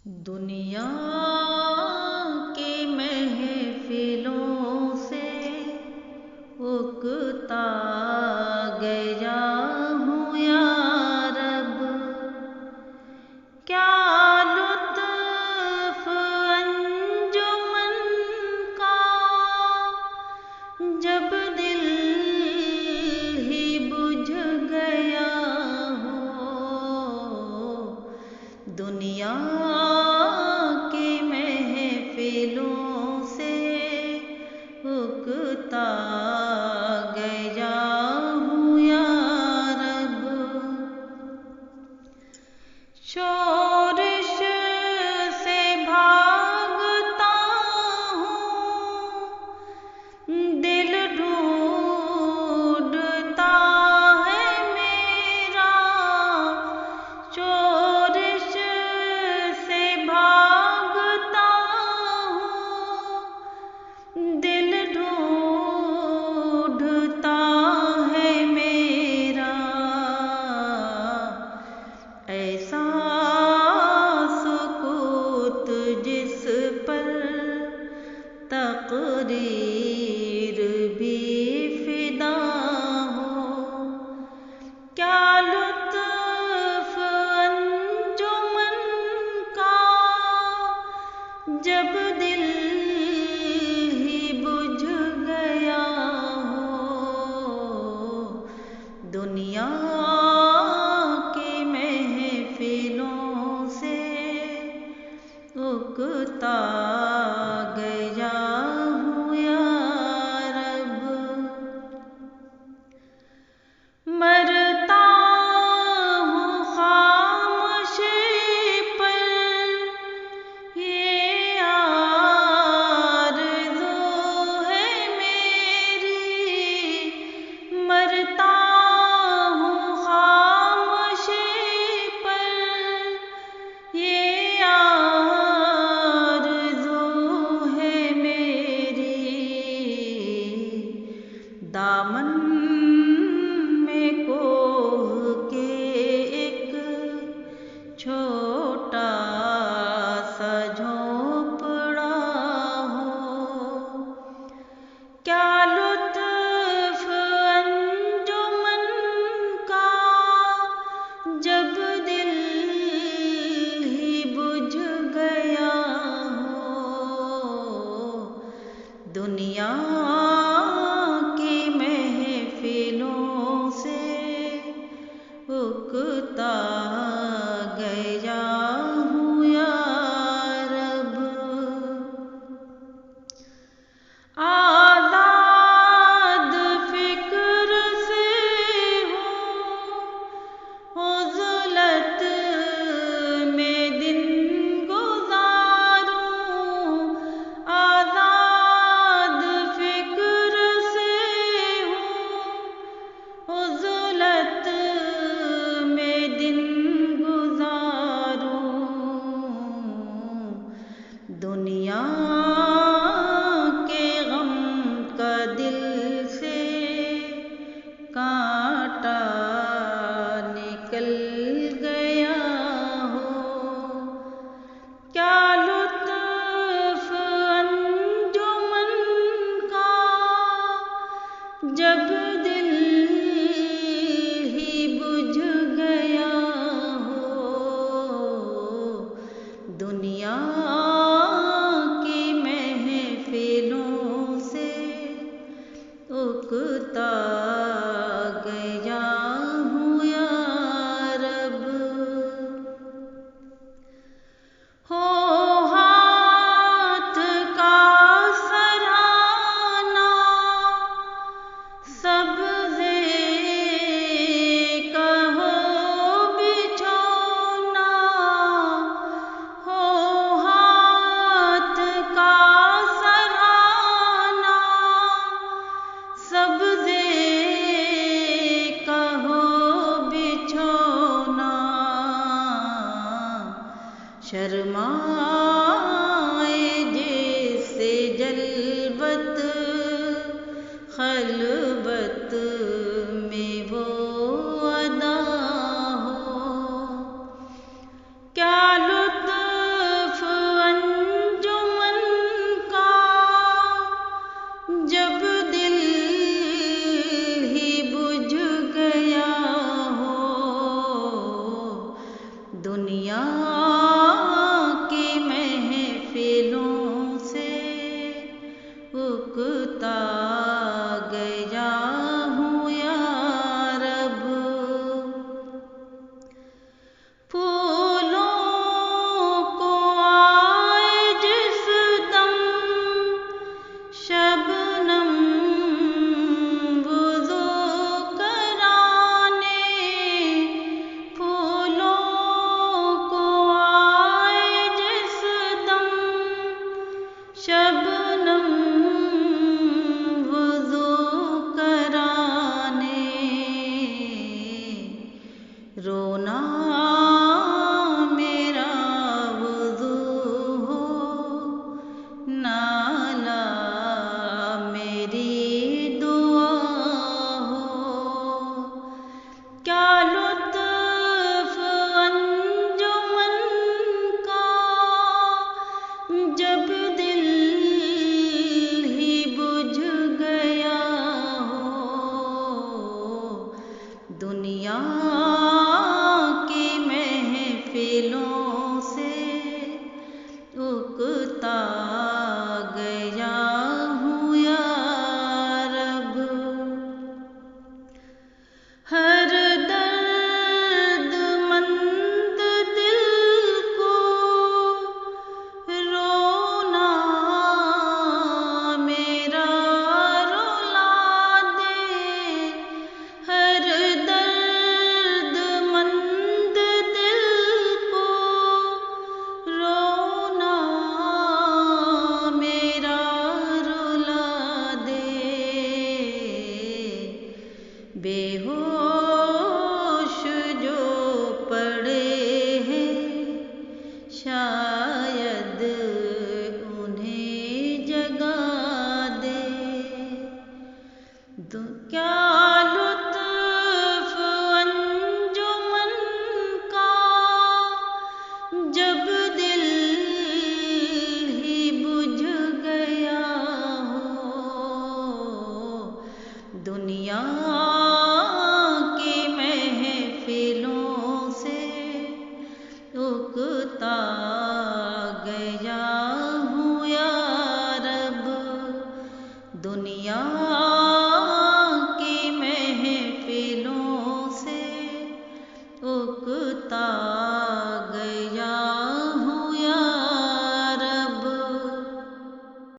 دنیا کی محفلوں سے اکتا گیا ہوں یا رب، کیا لطف انجمن کا جب دل ہی بجھ گیا ہو۔ دنیا کی محفلوں سے اکتا گیا ہوں یا رب، شورش سے بھاگتا ہوں، دل ڈھونڈتا ہے میرا، شورش سے بھاگتا ہوں، دل ڈھونڈتا ہے میرا، ایسا سکوت جس پر تقدیر بھی فدا ہو، کیا لطف انجمن کا جب دل ہی بجھ گیا ہو۔ دنیا کی محفلوں سے اکتا گیا ہوں یا رب، مرتا ہوں خاموشی پر، یہ آرزو ہے میری، مرتا ہوں خاموشی پر، یہ آرزو ہے میری، دامن میں کوہ کے ایک چھوٹا سا جھونپڑا ہو، کیا لطف انجمن کا جب دل ہی بجھ گیا ہو۔ دنیا کی محفلوں سے اکتا گیا ہوں یا رب، آزاد فکر سے ہوں، عزلت میں دن گزاروں، آزاد فکر سے ہوں، عزلت میں دن گزاروں، دنیا کے غم کا دل سے کانٹا نکل گیا ہو، کیا لطف انجمن کا جب دل ہی بجھ گیا ہو۔ دنیا کی محفلوں سے اکتا گیا ہوں یا رب، ہو ہاتھ کا سراہنا سبزے کا ہو بچھونا، ہو ہاتھ کا سراہنا سبزے کا ہو بچھونا، شرمائے جس سے جلوت خلوت میں وہ ادا ہو، کیا لطف کی محفلوں سے اکتا گیا ہوں یا رب، پھولوں کو آئے جس دم شبنم وضو کرانے، پھولوں کو آئے جس دم شبنم وضو کرانے، رونا میرا وضو ہو، نالا میری دعا ہو، کیا لطف انجمن کا جب دل ہی بجھ گیا ہو، دنیا کی محفلوں سے اکتا